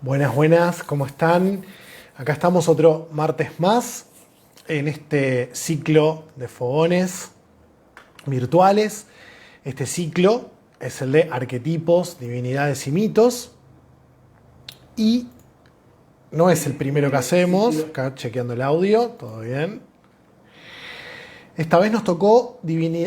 Buenas, buenas, ¿cómo están? Acá estamos otro martes más en este ciclo de fogones virtuales. Este ciclo es el de arquetipos, divinidades y mitos. Y no es el primero que hacemos. Acá chequeando el audio, todo bien. Esta vez nos tocó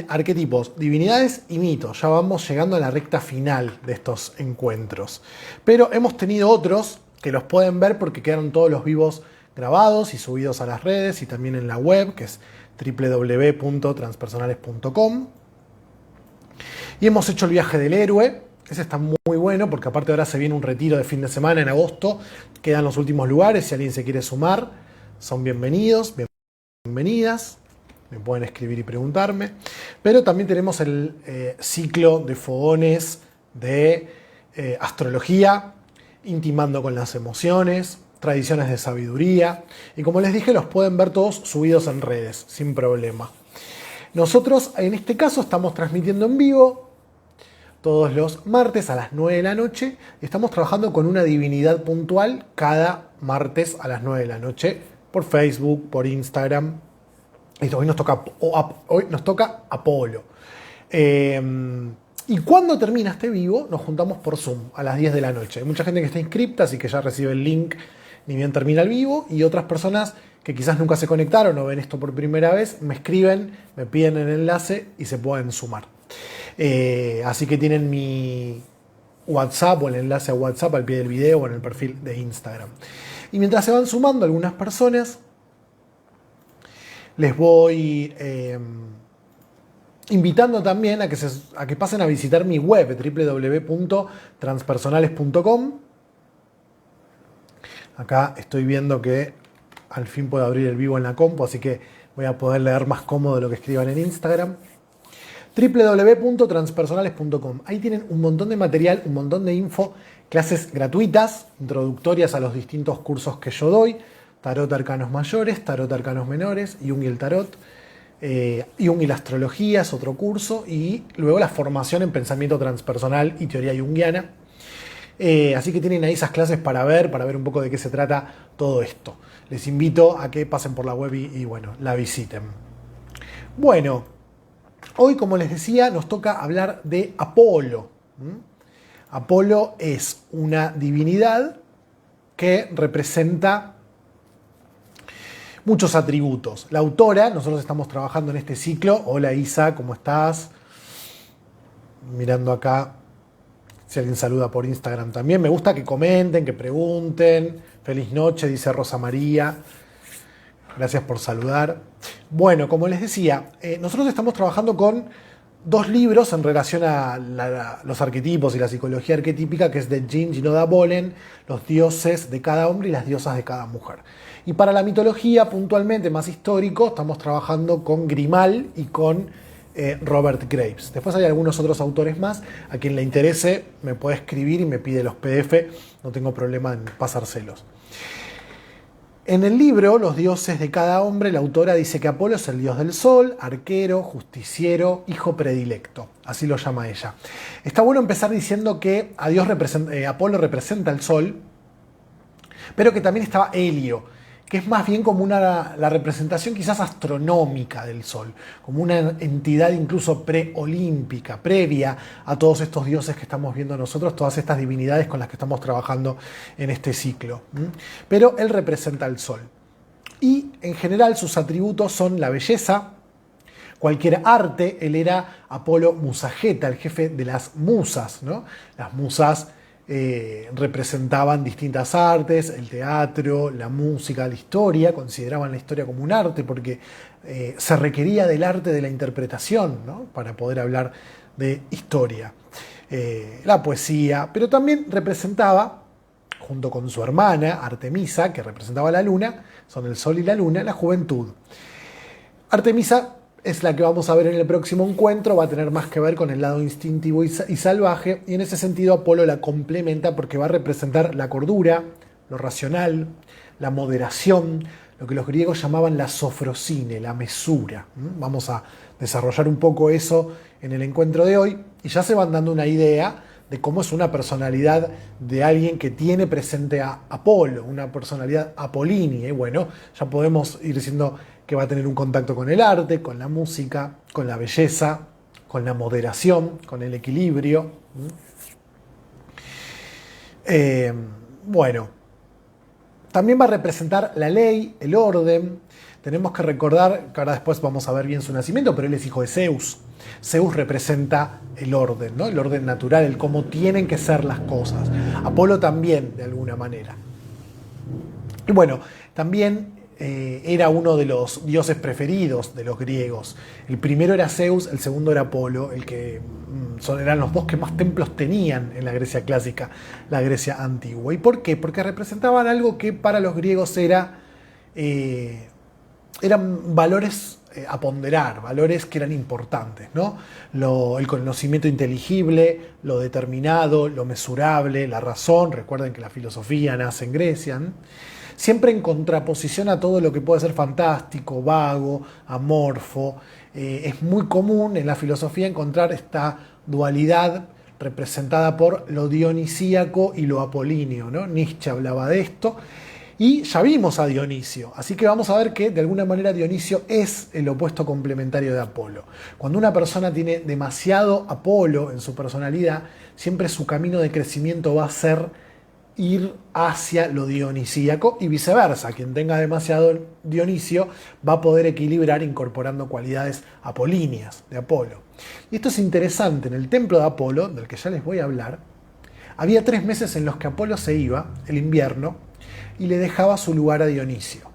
arquetipos, divinidades y mitos. Ya vamos llegando a la recta final de estos encuentros. Pero hemos tenido otros que los pueden ver porque quedaron todos los vivos grabados y subidos a las redes y también en la web, que es www.transpersonales.com. Y hemos hecho el viaje del héroe. Ese está muy bueno porque aparte ahora se viene un retiro de fin de semana en agosto. Quedan los últimos lugares. Si alguien se quiere sumar, son bienvenidos, bienvenidas. Me pueden escribir y preguntarme. Pero también tenemos el ciclo de fogones de astrología, intimando con las emociones, tradiciones de sabiduría. Y como les dije, los pueden ver todos subidos en redes, sin problema. Nosotros en este caso estamos transmitiendo en vivo todos los martes a las 9 de la noche. Estamos trabajando con una divinidad puntual cada martes a las 9 de la noche por Facebook, por Instagram. Hoy nos toca Apolo. Y cuando termina este vivo, nos juntamos por Zoom a las 10 de la noche. Hay mucha gente que está inscripta, así que ya recibe el link ni bien termina el vivo. Y otras personas que quizás nunca se conectaron o ven esto por primera vez, me escriben, me piden el enlace y se pueden sumar. Así que tienen mi WhatsApp o el enlace a WhatsApp al pie del video o en el perfil de Instagram. Y mientras se van sumando algunas personas, les voy invitando también a que pasen a visitar mi web www.transpersonales.com. Acá estoy viendo que al fin puedo abrir el vivo en la compu, así que voy a poder leer más cómodo lo que escriban en Instagram. www.transpersonales.com. Ahí tienen un montón de material, un montón de info, clases gratuitas, introductorias a los distintos cursos que yo doy. Tarot Arcanos Mayores, Tarot Arcanos Menores, Jung y el Tarot, Jung y la Astrología es otro curso, y luego la formación en pensamiento transpersonal y teoría junguiana. Así que tienen ahí esas clases para ver un poco de qué se trata todo esto. Les invito a que pasen por la web y bueno, la visiten. Bueno, hoy, como les decía, nos toca hablar de Apolo. Apolo es una divinidad que representa muchos atributos. La autora, nosotros estamos trabajando en este ciclo. Hola Isa, ¿cómo estás? Mirando acá si alguien saluda por Instagram también. Me gusta que comenten, que pregunten. Feliz noche, dice Rosa María. Gracias por saludar. Bueno, como les decía, nosotros estamos trabajando con dos libros en relación a los arquetipos y la psicología arquetípica, que es de Jean Ginoda Bolen, los dioses de cada hombre y las diosas de cada mujer. Y para la mitología, puntualmente más histórico, estamos trabajando con Grimal y con Robert Graves. Después hay algunos otros autores más. A quien le interese me puede escribir y me pide los PDF. No tengo problema en pasárselos. En el libro, Los dioses de cada hombre, la autora dice que Apolo es el dios del sol, arquero, justiciero, hijo predilecto. Así lo llama ella. Está bueno empezar diciendo que Apolo representa el sol, pero que también estaba Helio, que es más bien como la representación quizás astronómica del sol, como una entidad incluso preolímpica, previa a todos estos dioses que estamos viendo nosotros, todas estas divinidades con las que estamos trabajando en este ciclo. Pero él representa el sol. Y en general sus atributos son la belleza, cualquier arte. Él era Apolo Musageta, el jefe de las musas, ¿no? Las musas representaban distintas artes, el teatro, la música, la historia. Consideraban la historia como un arte porque se requería del arte de la interpretación, ¿no? Para poder hablar de historia. La poesía, pero también representaba, junto con su hermana Artemisa, que representaba la luna, son el sol y la luna, la juventud. Artemisa es la que vamos a ver en el próximo encuentro, va a tener más que ver con el lado instintivo y salvaje, y en ese sentido Apolo la complementa porque va a representar la cordura, lo racional, la moderación, lo que los griegos llamaban la sofrosine, la mesura. Vamos a desarrollar un poco eso en el encuentro de hoy, y ya se van dando una idea de cómo es una personalidad de alguien que tiene presente a Apolo, una personalidad apolínea. Y bueno, ya podemos ir diciendo que va a tener un contacto con el arte, con la música, con la belleza, con la moderación, con el equilibrio. Bueno, también va a representar la ley, el orden. Tenemos que recordar que ahora después vamos a ver bien su nacimiento, pero él es hijo de Zeus. Zeus representa el orden, ¿no? El orden natural, el cómo tienen que ser las cosas. Apolo también, de alguna manera. Y bueno, también era uno de los dioses preferidos de los griegos. El primero era Zeus, el segundo era Apolo, eran los dos que más templos tenían en la Grecia clásica, la Grecia antigua. ¿Y por qué? Porque representaban algo que para los griegos eran valores a ponderar, valores que eran importantes, ¿no? El conocimiento inteligible, lo determinado, lo mesurable, la razón. Recuerden que la filosofía nace en Grecia, ¿no? Siempre en contraposición a todo lo que puede ser fantástico, vago, amorfo. Es muy común en la filosofía encontrar esta dualidad representada por lo dionisíaco y lo apolíneo, ¿no? Nietzsche hablaba de esto. Y ya vimos a Dionisio, así que vamos a ver que de alguna manera Dionisio es el opuesto complementario de Apolo. Cuando una persona tiene demasiado Apolo en su personalidad, siempre su camino de crecimiento va a ser ir hacia lo dionisíaco y viceversa. Quien tenga demasiado Dionisio va a poder equilibrar incorporando cualidades apolíneas de Apolo. Y esto es interesante, en el templo de Apolo, del que ya les voy a hablar, había 3 meses en los que Apolo se iba, el invierno, y le dejaba su lugar a Dionisio.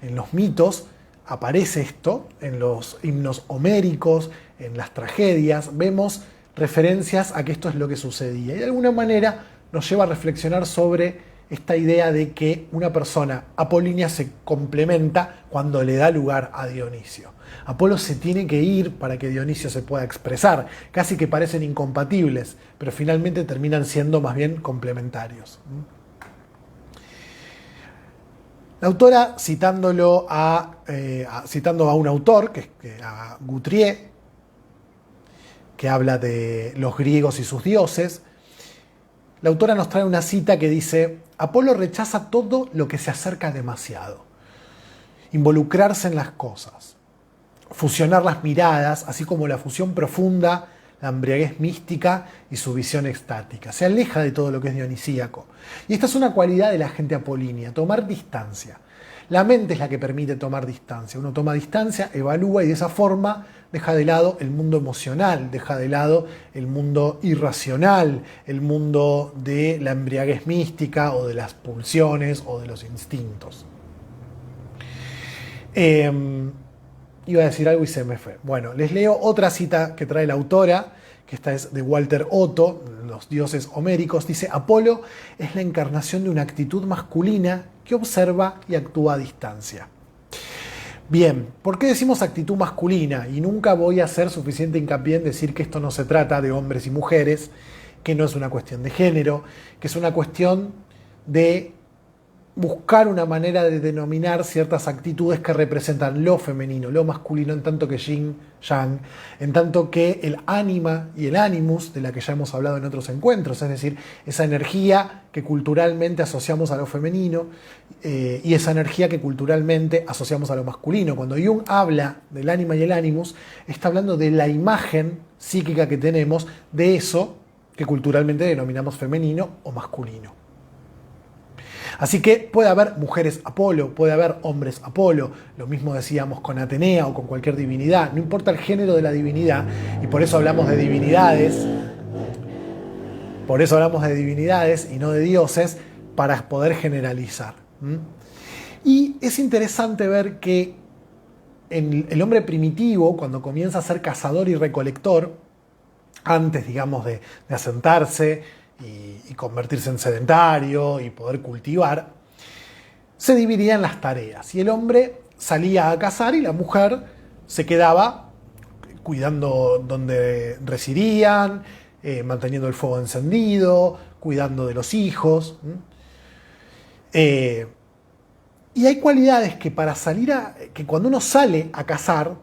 En los mitos aparece esto, en los himnos homéricos, en las tragedias, vemos referencias a que esto es lo que sucedía. Y de alguna manera nos lleva a reflexionar sobre esta idea de que una persona apolínea se complementa cuando le da lugar a Dionisio. Apolo se tiene que ir para que Dionisio se pueda expresar. Casi que parecen incompatibles, pero finalmente terminan siendo más bien complementarios. La autora, citando a un autor, a Guthrie, que habla de los griegos y sus dioses, la autora nos trae una cita que dice: Apolo rechaza todo lo que se acerca demasiado. Involucrarse en las cosas, fusionar las miradas, así como la fusión profunda, la embriaguez mística y su visión extática. Se aleja de todo lo que es dionisíaco. Y esta es una cualidad de la gente apolínea, tomar distancia. La mente es la que permite tomar distancia. Uno toma distancia, evalúa y de esa forma deja de lado el mundo emocional, deja de lado el mundo irracional, el mundo de la embriaguez mística o de las pulsiones o de los instintos. Iba a decir algo y se me fue. Bueno, les leo otra cita que trae la autora, que esta es de Walter Otto, Los dioses homéricos. Dice: Apolo es la encarnación de una actitud masculina que observa y actúa a distancia. Bien, ¿por qué decimos actitud masculina? Y nunca voy a hacer suficiente hincapié en decir que esto no se trata de hombres y mujeres, que no es una cuestión de género, que es una cuestión de buscar una manera de denominar ciertas actitudes que representan lo femenino, lo masculino, en tanto que yin, yang, en tanto que el ánima y el animus, de la que ya hemos hablado en otros encuentros, es decir, esa energía que culturalmente asociamos a lo femenino y esa energía que culturalmente asociamos a lo masculino. Cuando Jung habla del ánima y el animus, está hablando de la imagen psíquica que tenemos de eso que culturalmente denominamos femenino o masculino. Así que puede haber mujeres Apolo, puede haber hombres Apolo, lo mismo decíamos con Atenea o con cualquier divinidad, no importa el género de la divinidad, y por eso hablamos de divinidades, y no de dioses, para poder generalizar. Y es interesante ver que en el hombre primitivo, cuando comienza a ser cazador y recolector, antes, digamos, de asentarse y convertirse en sedentario y poder cultivar, se dividía en las tareas. Y el hombre salía a cazar y la mujer se quedaba cuidando donde residían, manteniendo el fuego encendido, cuidando de los hijos. Y hay cualidades que que cuando uno sale a cazar,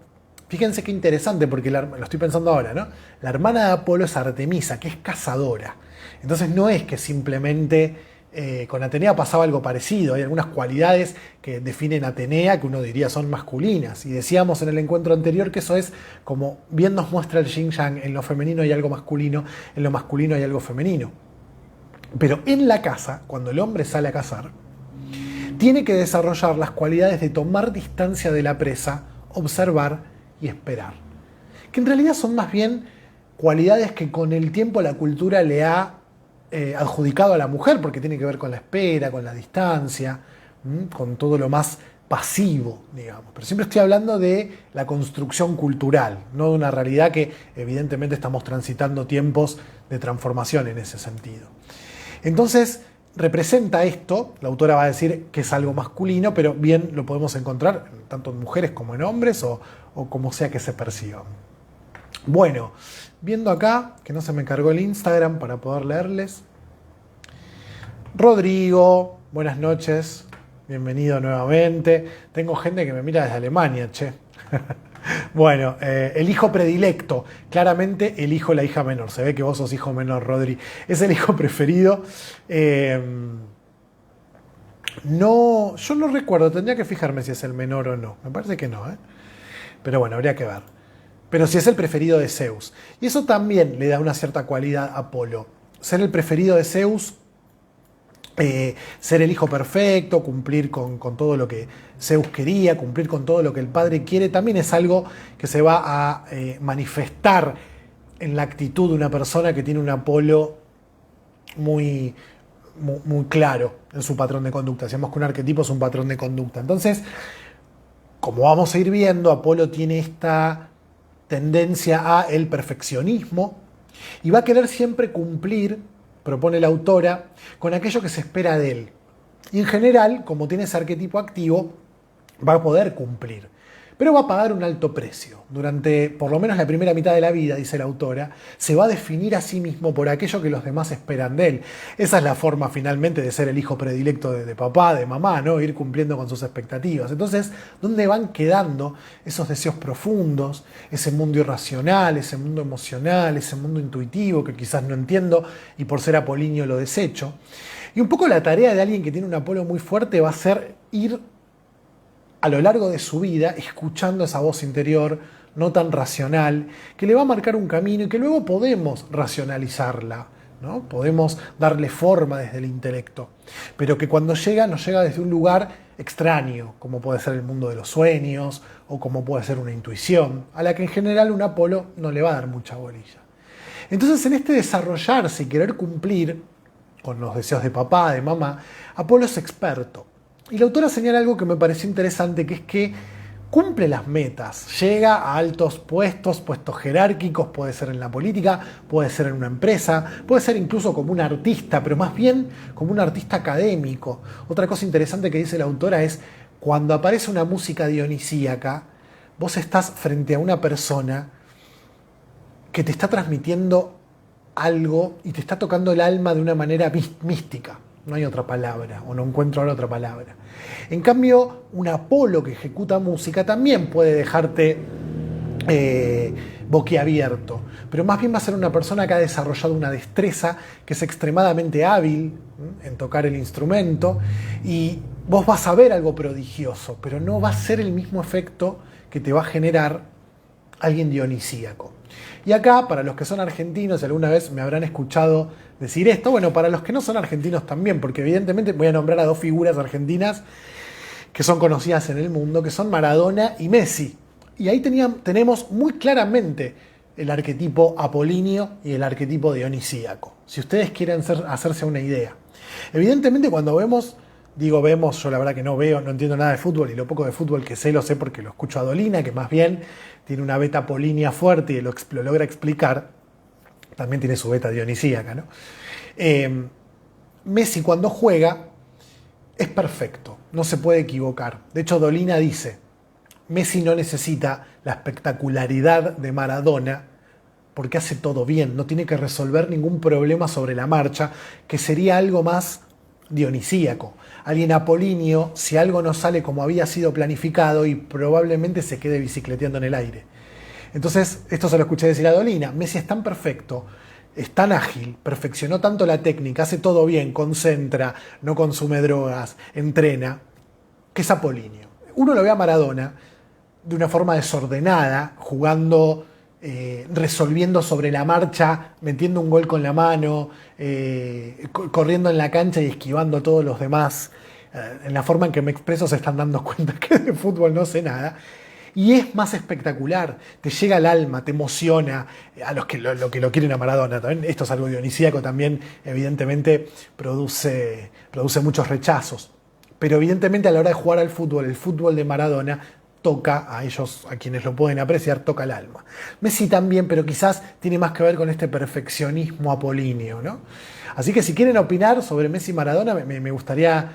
Fíjense qué interesante, porque lo estoy pensando ahora, ¿no? La hermana de Apolo es Artemisa, que es cazadora. Entonces no es que simplemente con Atenea pasaba algo parecido. Hay algunas cualidades que definen a Atenea que uno diría son masculinas. Y decíamos en el encuentro anterior que eso es como bien nos muestra el yin yang, en lo femenino hay algo masculino, en lo masculino hay algo femenino. Pero en la caza, cuando el hombre sale a cazar, tiene que desarrollar las cualidades de tomar distancia de la presa, observar y esperar. Que en realidad son más bien cualidades que con el tiempo la cultura le ha adjudicado a la mujer, porque tiene que ver con la espera, con la distancia, con todo lo más pasivo, digamos. Pero siempre estoy hablando de la construcción cultural, no de una realidad que evidentemente estamos transitando tiempos de transformación en ese sentido. Entonces, representa esto, la autora va a decir que es algo masculino, pero bien lo podemos encontrar tanto en mujeres como en hombres o como sea que se perciban. Bueno, viendo acá, que no se me cargó el Instagram para poder leerles. Rodrigo, buenas noches, bienvenido nuevamente. Tengo gente que me mira desde Alemania, che. Bueno, el hijo predilecto, claramente el hijo o la hija menor. Se ve que vos sos hijo menor, Rodri. Es el hijo preferido. No, yo no recuerdo, tendría que fijarme si es el menor o no. Me parece que no, ¿eh? Pero bueno, habría que ver. Pero si es el preferido de Zeus. Y eso también le da una cierta cualidad a Apolo. Ser el preferido de Zeus, ser el hijo perfecto, cumplir con todo lo que Zeus quería, cumplir con todo lo que el padre quiere, también es algo que se va a manifestar en la actitud de una persona que tiene un Apolo muy claro en su patrón de conducta. Decíamos que un arquetipo es un patrón de conducta. Entonces, como vamos a ir viendo, Apolo tiene esta tendencia a el perfeccionismo y va a querer siempre cumplir, propone la autora, con aquello que se espera de él. Y en general, como tiene ese arquetipo activo, va a poder cumplir. Pero va a pagar un alto precio. Durante por lo menos la primera mitad de la vida, dice la autora, se va a definir a sí mismo por aquello que los demás esperan de él. Esa es la forma finalmente de ser el hijo predilecto de papá, de mamá, ¿no? Ir cumpliendo con sus expectativas. Entonces, ¿dónde van quedando esos deseos profundos, ese mundo irracional, ese mundo emocional, ese mundo intuitivo que quizás no entiendo y por ser apolíneo lo desecho? Y un poco la tarea de alguien que tiene un Apolo muy fuerte va a ser ir a lo largo de su vida escuchando esa voz interior no tan racional, que le va a marcar un camino y que luego podemos racionalizarla, ¿no? Podemos darle forma desde el intelecto, pero que cuando llega nos llega desde un lugar extraño, como puede ser el mundo de los sueños o como puede ser una intuición, a la que en general un Apolo no le va a dar mucha bolilla. Entonces, en este desarrollarse y querer cumplir con los deseos de papá, de mamá, Apolo es experto. Y la autora señala algo que me pareció interesante, que es que cumple las metas, llega a altos puestos, puestos jerárquicos, puede ser en la política, puede ser en una empresa, puede ser incluso como un artista, pero más bien como un artista académico. Otra cosa interesante que dice la autora es, cuando aparece una música dionisíaca, vos estás frente a una persona que te está transmitiendo algo y te está tocando el alma de una manera mística. No hay otra palabra, o no encuentro ahora otra palabra. En cambio, un Apolo que ejecuta música también puede dejarte boquiabierto, pero más bien va a ser una persona que ha desarrollado una destreza, que es extremadamente hábil en tocar el instrumento, y vos vas a ver algo prodigioso, pero no va a ser el mismo efecto que te va a generar alguien dionisíaco. Y acá, para los que son argentinos, alguna vez me habrán escuchado decir esto, bueno, para los que no son argentinos también, porque evidentemente voy a nombrar a dos figuras argentinas que son conocidas en el mundo, que son Maradona y Messi. Y ahí tenemos muy claramente el arquetipo apolíneo y el arquetipo dionisíaco, si ustedes quieren hacerse una idea. Evidentemente cuando vemos, yo la verdad que no veo, no entiendo nada de fútbol, y lo poco de fútbol que sé lo sé porque lo escucho a Dolina, que más bien tiene una beta apolínea fuerte y lo logra explicar. También tiene su beta dionisíaca, ¿no? Messi cuando juega es perfecto, no se puede equivocar. De hecho, Dolina dice, Messi no necesita la espectacularidad de Maradona porque hace todo bien, no tiene que resolver ningún problema sobre la marcha, que sería algo más dionisíaco. Alguien apolíneo, si algo no sale como había sido planificado, y probablemente se quede bicicleteando en el aire. Entonces, esto se lo escuché decir a Dolina, Messi es tan perfecto, es tan ágil, perfeccionó tanto la técnica, hace todo bien, concentra, no consume drogas, entrena, que es apolíneo. Uno lo ve a Maradona de una forma desordenada, jugando, resolviendo sobre la marcha, metiendo un gol con la mano, corriendo en la cancha y esquivando a todos los demás. En la forma en que me expreso se están dando cuenta que de fútbol no sé nada. Y es más espectacular, te llega al alma, te emociona, a los que lo quieren a Maradona. También, esto es algo dionisíaco, también evidentemente produce muchos rechazos. Pero evidentemente a la hora de jugar al fútbol, el fútbol de Maradona toca a ellos, a quienes lo pueden apreciar, toca el alma. Messi también, pero quizás tiene más que ver con este perfeccionismo apolíneo, ¿no? Así que si quieren opinar sobre Messi y Maradona, me gustaría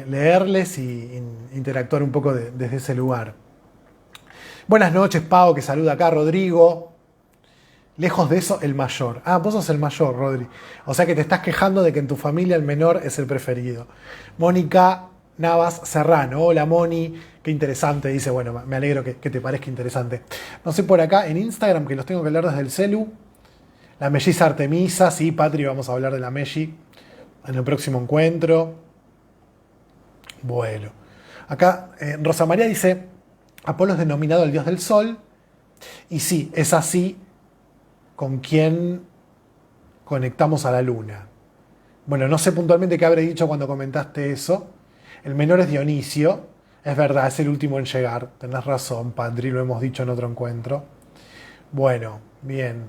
leerles y interactuar un poco desde ese lugar. Buenas noches, Pau, que saluda acá, Rodrigo. Lejos de eso, el mayor. Ah, vos sos el mayor, Rodri. O sea que te estás quejando de que en tu familia el menor es el preferido. Mónica Navas Serrano. Hola, Moni. Qué interesante. Dice, bueno, me alegro que te parezca interesante. No sé, por acá en Instagram, que los tengo que leer desde el celu. La melliza Artemisa. Sí, Patri, vamos a hablar de la melli en el próximo encuentro. Bueno. Acá Rosa María dice, Apolo es denominado el dios del sol. Y sí, es así con quien conectamos a la luna. Bueno, no sé puntualmente qué habré dicho cuando comentaste eso. El menor es Dionisio. Es verdad, es el último en llegar. Tenés razón, Patri, lo hemos dicho en otro encuentro. Bueno, bien.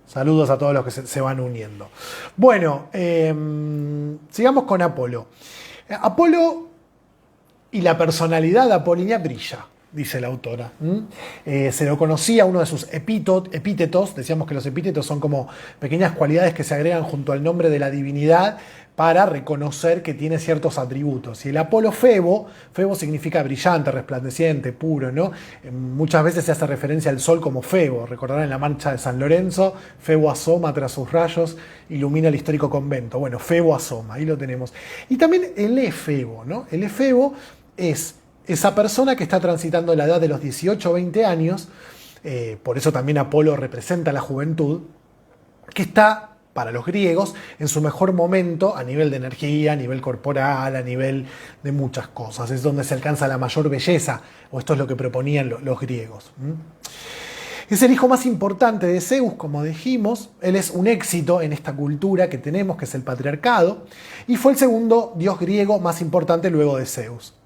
Saludos a todos los que se van uniendo. Bueno, sigamos con Apolo. Apolo y la personalidad de Apolínea brilla, dice la autora. Se lo conocía, uno de sus epítetos, decíamos que los epítetos son como pequeñas cualidades que se agregan junto al nombre de la divinidad para reconocer que tiene ciertos atributos. Y el Apolo Febo significa brillante, resplandeciente, puro, ¿no? Muchas veces se hace referencia al sol como Febo. Recordarán en la marcha de San Lorenzo, Febo asoma tras sus rayos, ilumina el histórico convento. Bueno, Febo asoma, ahí lo tenemos. Y también el Efebo, ¿no? El Efebo es esa persona que está transitando la edad de los 18 o 20 años, por eso también Apolo representa la juventud, que está, para los griegos, en su mejor momento a nivel de energía, a nivel corporal, a nivel de muchas cosas. Es donde se alcanza la mayor belleza, o esto es lo que proponían los griegos. Es el hijo más importante de Zeus, como dijimos. Él es un éxito en esta cultura que tenemos, que es el patriarcado, y fue el segundo dios griego más importante luego de Zeus.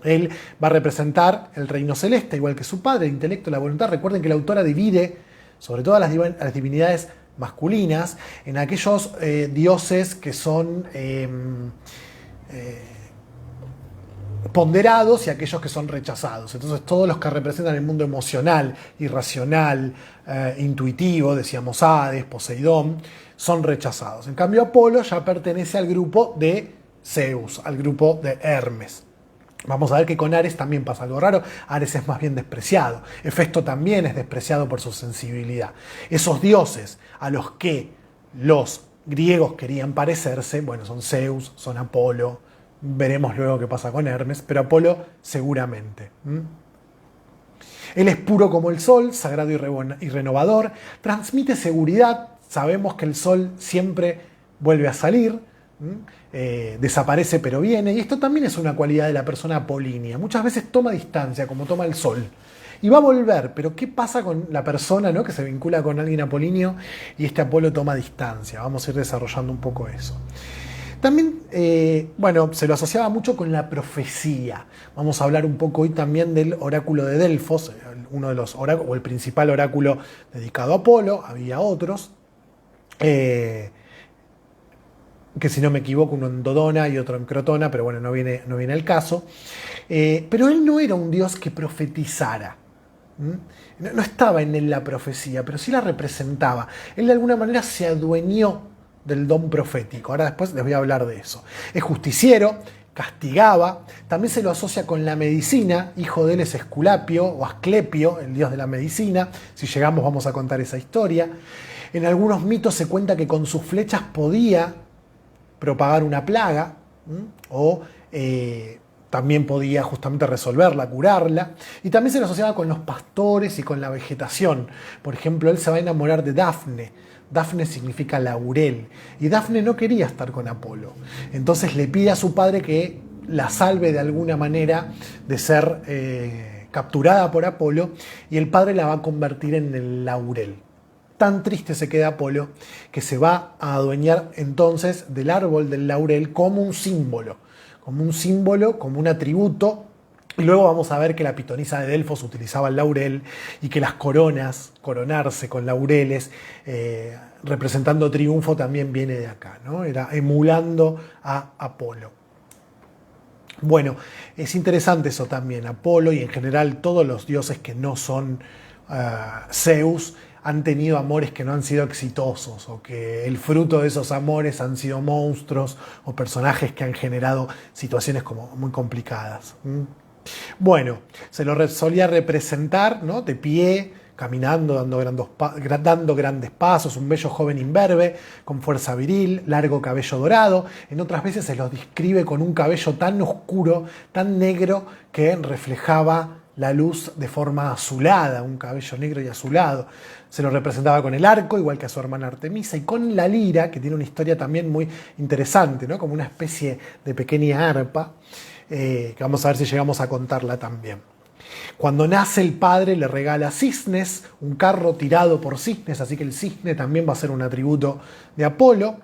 Él va a representar el reino celeste, igual que su padre, el intelecto, la voluntad. Recuerden que la autora divide, sobre todo las divinidades masculinas, en aquellos dioses que son ponderados y aquellos que son rechazados. Entonces todos los que representan el mundo emocional, irracional, intuitivo, decíamos Hades, Poseidón, son rechazados. En cambio Apolo ya pertenece al grupo de Zeus, al grupo de Hermes. Vamos a ver que con Ares también pasa algo raro. Ares es más bien despreciado. Hefesto también es despreciado por su sensibilidad. Esos dioses a los que los griegos querían parecerse, bueno, son Zeus, son Apolo. Veremos luego qué pasa con Hermes, pero Apolo seguramente. Él es puro como el sol, sagrado y renovador. Transmite seguridad. Sabemos que el sol siempre vuelve a salir. Desaparece pero viene, y esto también es una cualidad de la persona apolínea. Muchas veces toma distancia, como toma el sol, y va a volver, pero ¿qué pasa con la persona, ¿no?, que se vincula con alguien apolíneo y este Apolo toma distancia? Vamos a ir desarrollando un poco eso. También, bueno, se lo asociaba mucho con la profecía. Vamos a hablar un poco hoy también del oráculo de Delfos, uno de los oráculos, o el principal oráculo dedicado a Apolo. Había otros. Que si no me equivoco, uno en Dodona y otro en Crotona, pero bueno, no viene al caso. Pero él no era un dios que profetizara. No estaba en él la profecía, pero sí la representaba. Él de alguna manera se adueñó del don profético. Ahora después les voy a hablar de eso. Es justiciero, castigaba, también se lo asocia con la medicina. Hijo de él es Esculapio o Asclepio, el dios de la medicina. Si llegamos vamos a contar esa historia. En algunos mitos se cuenta que con sus flechas podía propagar una plaga o también podía justamente resolverla, curarla, y también se lo asociaba con los pastores y con la vegetación. Por ejemplo, él se va a enamorar de Dafne. Dafne significa laurel, y Dafne no quería estar con Apolo. Entonces le pide a su padre que la salve de alguna manera de ser capturada por Apolo, y el padre la va a convertir en el laurel. Tan triste se queda Apolo que se va a adueñar entonces del árbol del laurel como un símbolo, como un atributo. Y luego vamos a ver que la pitonisa de Delfos utilizaba el laurel y que las coronas, coronarse con laureles, representando triunfo, también viene de acá, ¿no? Era emulando a Apolo. Bueno, es interesante eso también. Apolo y en general todos los dioses que no son Zeus han tenido amores que no han sido exitosos, o que el fruto de esos amores han sido monstruos o personajes que han generado situaciones como muy complicadas. Bueno, se lo solía representar, ¿no?, de pie, caminando, dando grandes pasos, un bello joven imberbe, con fuerza viril, largo cabello dorado. En otras veces se los describe con un cabello tan oscuro, tan negro, que reflejaba la luz de forma azulada, un cabello negro y azulado. Se lo representaba con el arco, igual que a su hermana Artemisa, y con la lira, que tiene una historia también muy interesante, ¿no?, como una especie de pequeña arpa, que vamos a ver si llegamos a contarla también. Cuando nace el padre le regala cisnes, un carro tirado por cisnes, así que el cisne también va a ser un atributo de Apolo,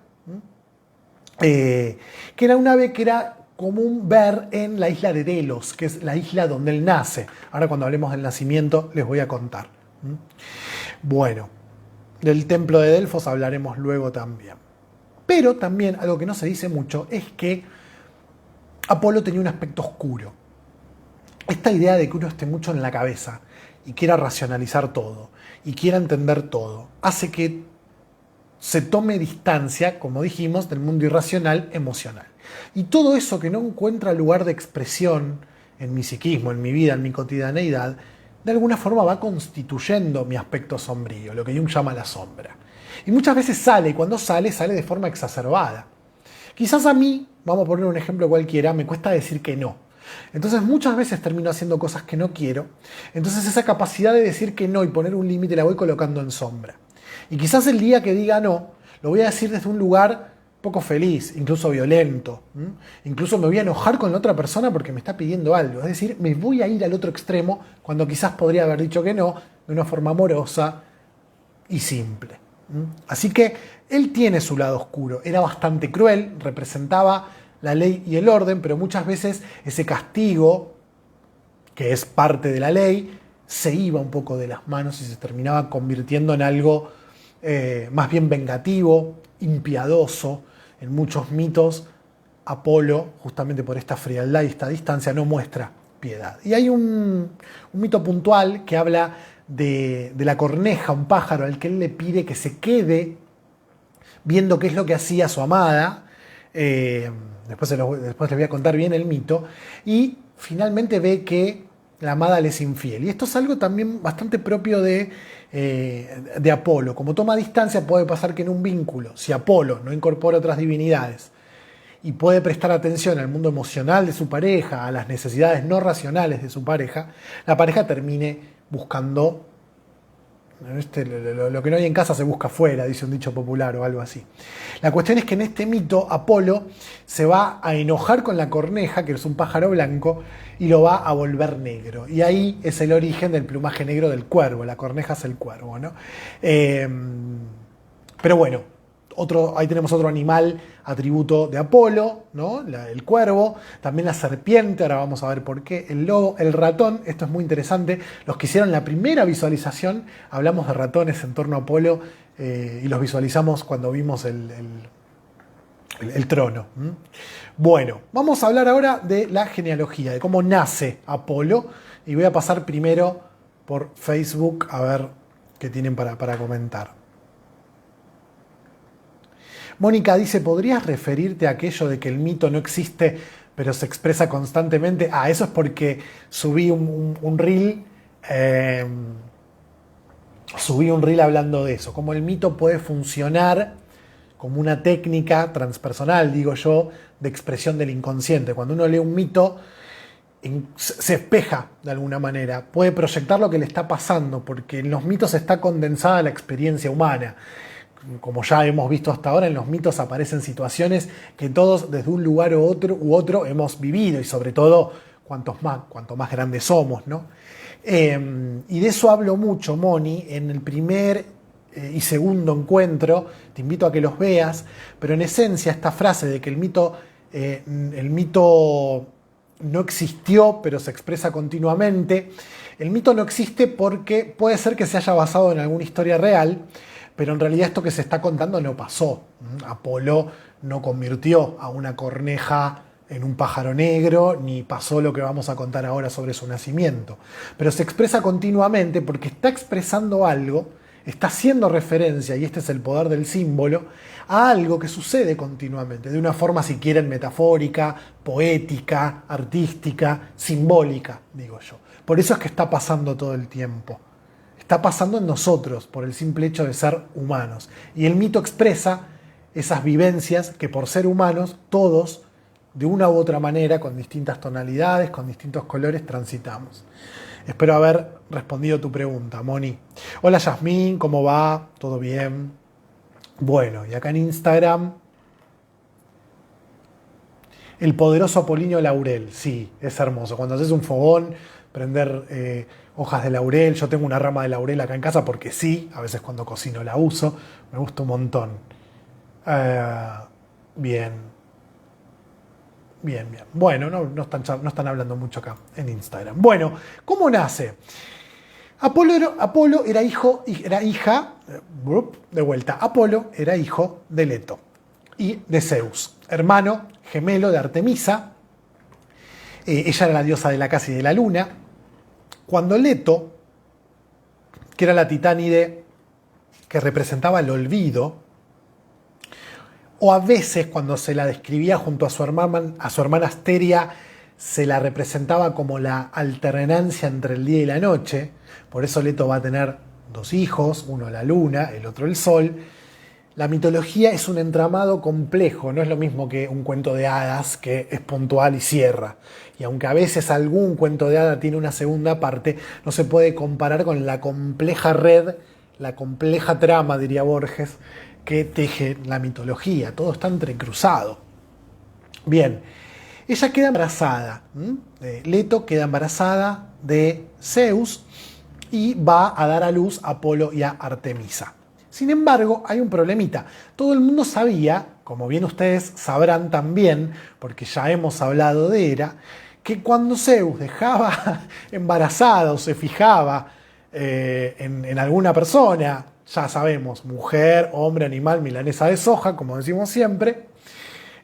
que era un ave que era común ver en la isla de Delos, que es la isla donde él nace. Ahora cuando hablemos del nacimiento les voy a contar. Bueno, del templo de Delfos hablaremos luego también. Pero también algo que no se dice mucho es que Apolo tenía un aspecto oscuro. Esta idea de que uno esté mucho en la cabeza y quiera racionalizar todo y quiera entender todo, hace que se tome distancia, como dijimos, del mundo irracional emocional. Y todo eso que no encuentra lugar de expresión en mi psiquismo, en mi vida, en mi cotidianeidad, de alguna forma va constituyendo mi aspecto sombrío, lo que Jung llama la sombra. Y muchas veces sale, y cuando sale de forma exacerbada. Quizás a mí, vamos a poner un ejemplo cualquiera, me cuesta decir que no. Entonces muchas veces termino haciendo cosas que no quiero. Entonces esa capacidad de decir que no y poner un límite la voy colocando en sombra. Y quizás el día que diga no, lo voy a decir desde un lugar poco feliz, incluso violento. Incluso me voy a enojar con la otra persona porque me está pidiendo algo. Es decir, me voy a ir al otro extremo cuando quizás podría haber dicho que no de una forma amorosa y simple. Así que él tiene su lado oscuro. Era bastante cruel, representaba la ley y el orden, pero muchas veces ese castigo, que es parte de la ley, se iba un poco de las manos y se terminaba convirtiendo en algo más bien vengativo, impiadoso. En muchos mitos, Apolo, justamente por esta frialdad y esta distancia, no muestra piedad. Y hay un mito puntual que habla de la corneja, un pájaro al que él le pide que se quede viendo qué es lo que hacía su amada. Después les voy a contar bien el mito. Y finalmente ve que la amada le es infiel. Y esto es algo también bastante propio de Apolo. Como toma distancia, puede pasar que en un vínculo, si Apolo no incorpora otras divinidades y puede prestar atención al mundo emocional de su pareja, a las necesidades no racionales de su pareja, la pareja termine buscando lo que no hay en casa se busca afuera, dice un dicho popular o algo así. La cuestión es que en este mito Apolo se va a enojar con la corneja, que es un pájaro blanco, y lo va a volver negro. Y ahí es el origen del plumaje negro del cuervo. La corneja es el cuervo, ¿no? Pero bueno, ahí tenemos otro animal atributo de Apolo, ¿no? El cuervo, también la serpiente, ahora vamos a ver por qué, el lobo, el ratón. Esto es muy interesante. Los que hicieron la primera visualización, hablamos de ratones en torno a Apolo y los visualizamos cuando vimos el trono. Bueno, vamos a hablar ahora de la genealogía, de cómo nace Apolo, y voy a pasar primero por Facebook a ver qué tienen para comentar. Mónica dice, ¿podrías referirte a aquello de que el mito no existe pero se expresa constantemente? Eso es porque subí un reel hablando de eso, cómo el mito puede funcionar como una técnica transpersonal, digo yo, de expresión del inconsciente. Cuando uno lee un mito, se espeja de alguna manera, puede proyectar lo que le está pasando, porque en los mitos está condensada la experiencia humana. Como ya hemos visto hasta ahora, en los mitos aparecen situaciones que todos desde un lugar u otro hemos vivido, y sobre todo cuanto más grandes somos, ¿no? Y de eso hablo mucho, Moni, en el primer y segundo encuentro. Te invito a que los veas, pero en esencia esta frase de que el mito no existió, pero se expresa continuamente. El mito no existe porque puede ser que se haya basado en alguna historia real, pero en realidad esto que se está contando no pasó. Apolo no convirtió a una corneja en un pájaro negro, ni pasó lo que vamos a contar ahora sobre su nacimiento. Pero se expresa continuamente porque está expresando algo, está haciendo referencia, y este es el poder del símbolo, a algo que sucede continuamente, de una forma, si quieren, metafórica, poética, artística, simbólica, digo yo. Por eso es que está pasando todo el tiempo. Está pasando en nosotros, por el simple hecho de ser humanos. Y el mito expresa esas vivencias que por ser humanos, todos, de una u otra manera, con distintas tonalidades, con distintos colores, transitamos. Espero haber respondido tu pregunta, Moni. Hola Yasmín, ¿cómo va? ¿Todo bien? Bueno, y acá en Instagram, el poderoso Apolinio Laurel. Sí, es hermoso. Cuando haces un fogón, prender hojas de laurel. Yo tengo una rama de laurel acá en casa porque sí, a veces cuando cocino la uso. Me gusta un montón. Bien. Bueno, no están hablando mucho acá en Instagram. Bueno, ¿cómo nace? Apolo era hijo de Leto y de Zeus, hermano gemelo de Artemisa. Ella era la diosa de la casa y de la luna. Cuando Leto, que era la titánide que representaba el olvido, o a veces cuando se la describía junto a su hermana Asteria, se la representaba como la alternancia entre el día y la noche. Por eso Leto va a tener dos hijos, uno la luna, el otro el sol. La mitología es un entramado complejo, no es lo mismo que un cuento de hadas que es puntual y cierra. Y aunque a veces algún cuento de hadas tiene una segunda parte, no se puede comparar con la compleja red, la compleja trama, diría Borges, que teje la mitología. Todo está entrecruzado. Bien, ella queda embarazada. Leto queda embarazada de Zeus y va a dar a luz a Apolo y a Artemisa. Sin embargo, hay un problemita. Todo el mundo sabía, como bien ustedes sabrán también, porque ya hemos hablado de ella, que cuando Zeus dejaba embarazada o se fijaba en alguna persona, ya sabemos, mujer, hombre, animal, milanesa de soja, como decimos siempre,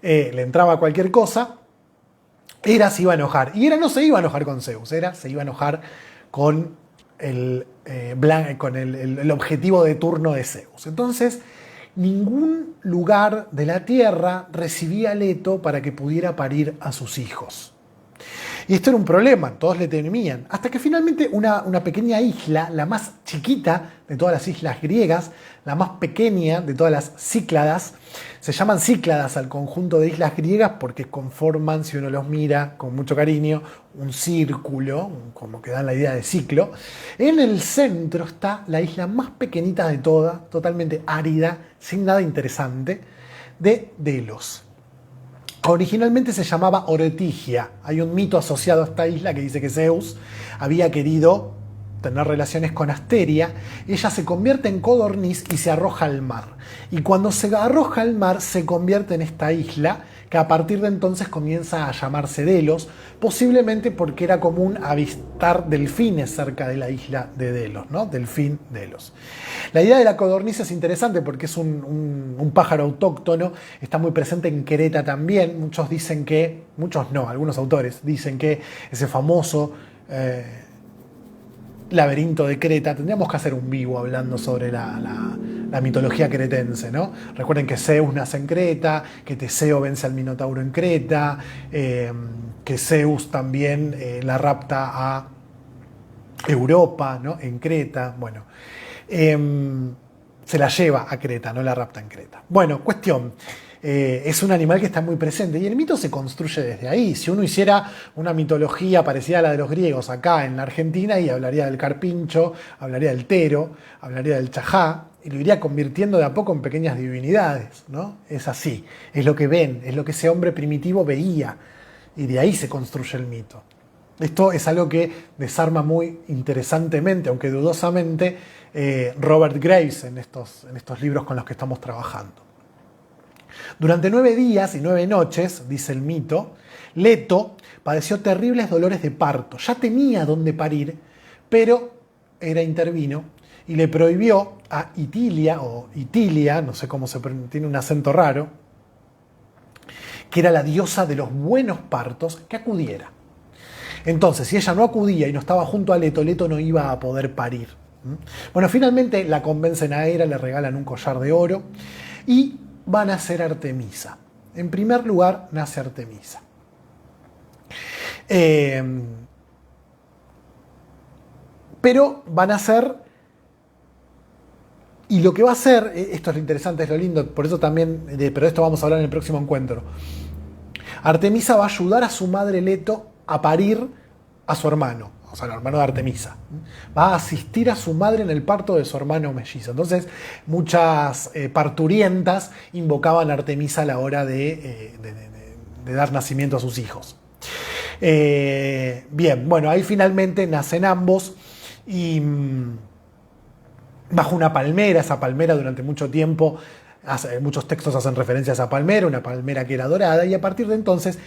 le entraba cualquier cosa, Hera se iba a enojar. Y Hera no se iba a enojar con Zeus, Hera se iba a enojar con el objetivo de turno de Zeus. Entonces, ningún lugar de la tierra recibía a Leto para que pudiera parir a sus hijos. Y esto era un problema, todos le temían. Hasta que finalmente una pequeña isla, la más chiquita de todas las islas griegas, la más pequeña de todas las Cícladas, se llaman Cícladas al conjunto de islas griegas porque conforman, si uno los mira con mucho cariño, un círculo, como que dan la idea de ciclo. En el centro está la isla más pequeñita de todas, totalmente árida, sin nada interesante, de Delos. Originalmente se llamaba Ortigia. Hay un mito asociado a esta isla que dice que Zeus había querido tener relaciones con Asteria. Ella se convierte en codorniz y se arroja al mar. Y cuando se arroja al mar se convierte en esta isla que a partir de entonces comienza a llamarse Delos, posiblemente porque era común avistar delfines cerca de la isla de Delos, ¿no? Delfín Delos. La idea de la codorniz es interesante porque es un pájaro autóctono, está muy presente en Creta también. Muchos dicen que, muchos no, algunos autores dicen que ese famoso laberinto de Creta, tendríamos que hacer un vivo hablando sobre la mitología cretense, ¿no? Recuerden que Zeus nace en Creta, que Teseo vence al Minotauro en Creta, que Zeus también la rapta a Europa, ¿no? En Creta, bueno, se la lleva a Creta, no la rapta en Creta. Bueno, cuestión, es un animal que está muy presente y el mito se construye desde ahí. Si uno hiciera una mitología parecida a la de los griegos acá en la Argentina, y hablaría del carpincho, hablaría del tero, hablaría del chajá, y lo iría convirtiendo de a poco en pequeñas divinidades, ¿no? Es así, es lo que ven, es lo que ese hombre primitivo veía, y de ahí se construye el mito. Esto es algo que desarma muy interesantemente, aunque dudosamente, Robert Graves en estos libros con los que estamos trabajando. Durante 9 días y 9 noches, dice el mito, Leto padeció terribles dolores de parto. Ya tenía dónde parir, pero Hera intervino y le prohibió a Itilia, o Itilia, no sé cómo se pronuncia, tiene un acento raro, que era la diosa de los buenos partos, que acudiera. Entonces, si ella no acudía y no estaba junto a Leto, Leto no iba a poder parir. Bueno, finalmente la convencen a Hera, le regalan un collar de oro y va a nacer Artemisa. En primer lugar, nace Artemisa. Pero van a nacer, y lo que va a hacer, esto es lo interesante, es lo lindo, por eso también, pero de esto vamos a hablar en el próximo encuentro. Artemisa va a ayudar a su madre Leto a parir a su hermano, o sea, el hermano de Artemisa. Va a asistir a su madre en el parto de su hermano mellizo. Entonces, muchas parturientas invocaban a Artemisa a la hora de dar nacimiento a sus hijos. Bien, bueno, ahí finalmente nacen ambos y bajo una palmera. Esa palmera durante mucho tiempo, muchos textos hacen referencia a esa palmera, una palmera que era dorada, y a partir de entonces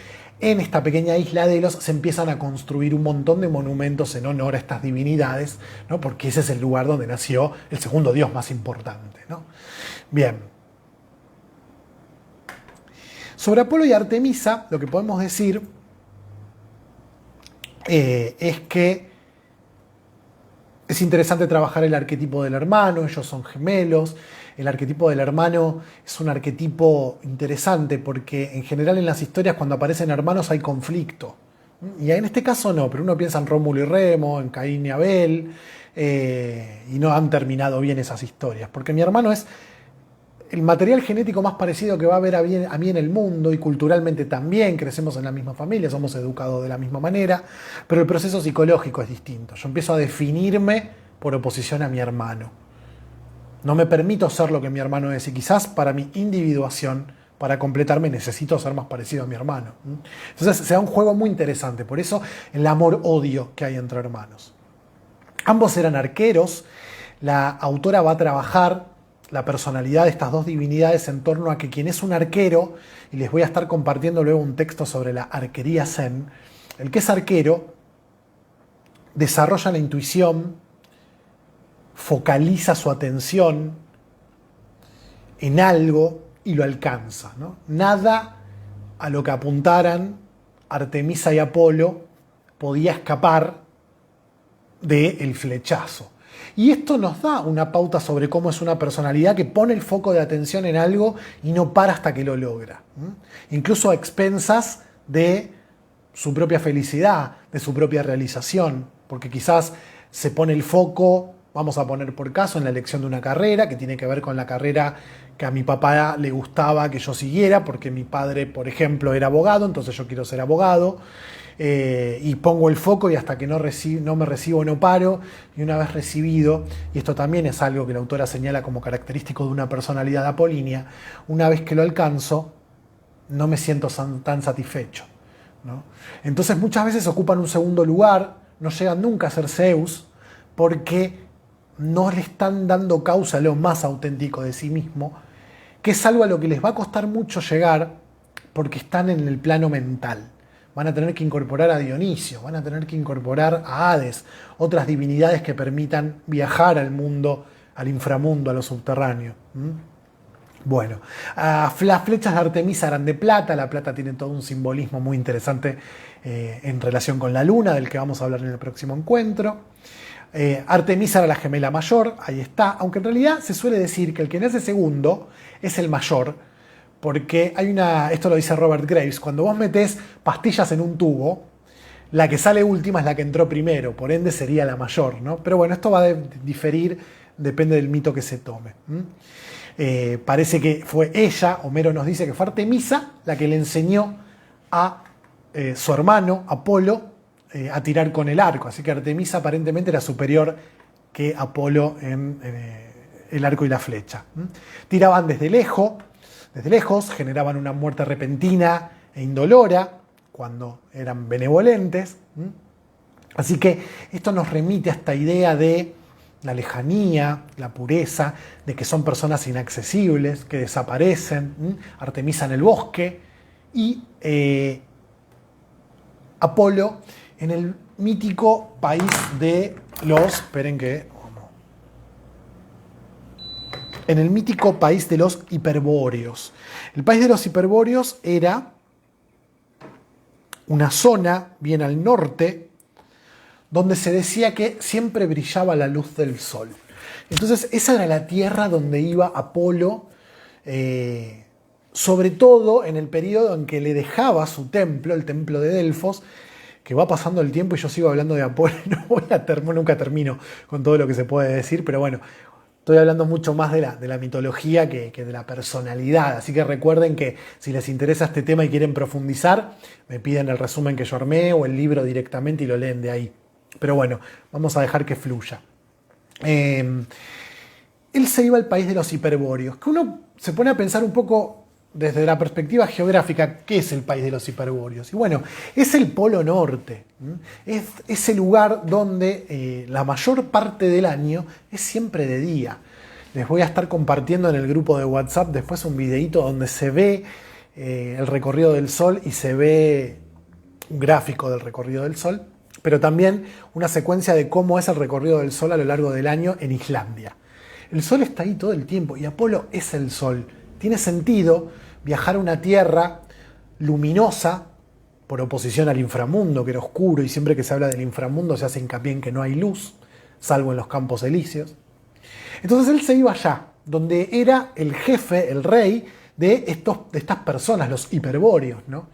en esta pequeña isla de Delos se empiezan a construir un montón de monumentos en honor a estas divinidades, ¿no? Porque ese es el lugar donde nació el segundo dios más importante, ¿no? Bien. Sobre Apolo y Artemisa, lo que podemos decir es que es interesante trabajar el arquetipo del hermano. Ellos son gemelos. El arquetipo del hermano es un arquetipo interesante porque en general en las historias cuando aparecen hermanos hay conflicto. Y en este caso no, pero uno piensa en Rómulo y Remo, en Caín y Abel, y no han terminado bien esas historias. Porque mi hermano es el material genético más parecido que va a haber a mí en el mundo, y culturalmente también, crecemos en la misma familia, somos educados de la misma manera, pero el proceso psicológico es distinto. Yo empiezo a definirme por oposición a mi hermano. No me permito ser lo que mi hermano es, y quizás para mi individuación, para completarme, necesito ser más parecido a mi hermano. Entonces se da un juego muy interesante, por eso el amor-odio que hay entre hermanos. Ambos eran arqueros. La autora va a trabajar la personalidad de estas dos divinidades en torno a que quien es un arquero, y les voy a estar compartiendo luego un texto sobre la arquería zen, el que es arquero desarrolla la intuición, focaliza su atención en algo y lo alcanza, ¿no? Nada a lo que apuntaran Artemisa y Apolo podía escapar del flechazo. Y esto nos da una pauta sobre cómo es una personalidad que pone el foco de atención en algo y no para hasta que lo logra. Incluso a expensas de su propia felicidad, de su propia realización, porque quizás se pone el foco, vamos a poner por caso, en la elección de una carrera, que tiene que ver con la carrera que a mi papá le gustaba que yo siguiera, porque mi padre, por ejemplo, era abogado, entonces yo quiero ser abogado. Y pongo el foco y hasta que no me recibo no paro, y una vez recibido, y esto también es algo que la autora señala como característico de una personalidad apolínea, una vez que lo alcanzo no me siento tan satisfecho, ¿no? Entonces muchas veces ocupan un segundo lugar, no llegan nunca a ser Zeus porque no le están dando causa a lo más auténtico de sí mismo, que es algo a lo que les va a costar mucho llegar porque están en el plano mental. Van a tener que incorporar a Dionisio, van a tener que incorporar a Hades, otras divinidades que permitan viajar al mundo, al inframundo, a lo subterráneo. Bueno, las flechas de Artemisa eran de plata. La plata tiene todo un simbolismo muy interesante en relación con la luna, del que vamos a hablar en el próximo encuentro. Artemisa era la gemela mayor, ahí está, aunque en realidad se suele decir que el que nace segundo es el mayor, porque esto lo dice Robert Graves, cuando vos metés pastillas en un tubo, la que sale última es la que entró primero, por ende sería la mayor, ¿no? Pero bueno, esto va a diferir, depende del mito que se tome. Parece que fue ella, Homero nos dice que fue Artemisa, la que le enseñó a su hermano Apolo a tirar con el arco. Así que Artemisa aparentemente era superior que Apolo en el arco y la flecha. Tiraban desde lejos, generaban una muerte repentina e indolora cuando eran benevolentes. Así que esto nos remite a esta idea de la lejanía, la pureza, de que son personas inaccesibles, que desaparecen. Artemisa en el bosque y Apolo en el mítico país de los... Esperen que... En el mítico país de los hiperbóreos. El país de los hiperbóreos era una zona bien al norte donde se decía que siempre brillaba la luz del sol. Entonces esa era la tierra donde iba Apolo, sobre todo en el periodo en que le dejaba su templo, el templo de Delfos, que va pasando el tiempo y yo sigo hablando de Apolo, nunca termino con todo lo que se puede decir, pero bueno, estoy hablando mucho más de la mitología que de la personalidad, así que recuerden que si les interesa este tema y quieren profundizar, me piden el resumen que yo armé o el libro directamente y lo leen de ahí. Pero bueno, vamos a dejar que fluya. Él se iba al país de los hiperbóreos, que uno se pone a pensar un poco desde la perspectiva geográfica, ¿qué es el país de los hiperbóreos? Y bueno, es el Polo Norte, es ese lugar donde la mayor parte del año es siempre de día. Les voy a estar compartiendo en el grupo de WhatsApp después un videito donde se ve el recorrido del Sol y se ve un gráfico del recorrido del Sol, pero también una secuencia de cómo es el recorrido del Sol a lo largo del año en Islandia. El Sol está ahí todo el tiempo y Apolo es el Sol. Tiene sentido viajar a una tierra luminosa por oposición al inframundo, que era oscuro, y siempre que se habla del inframundo se hace hincapié en que no hay luz, salvo en los campos elíseos. Entonces él se iba allá, donde era el jefe, el rey de estas personas, los hiperbóreos, ¿no?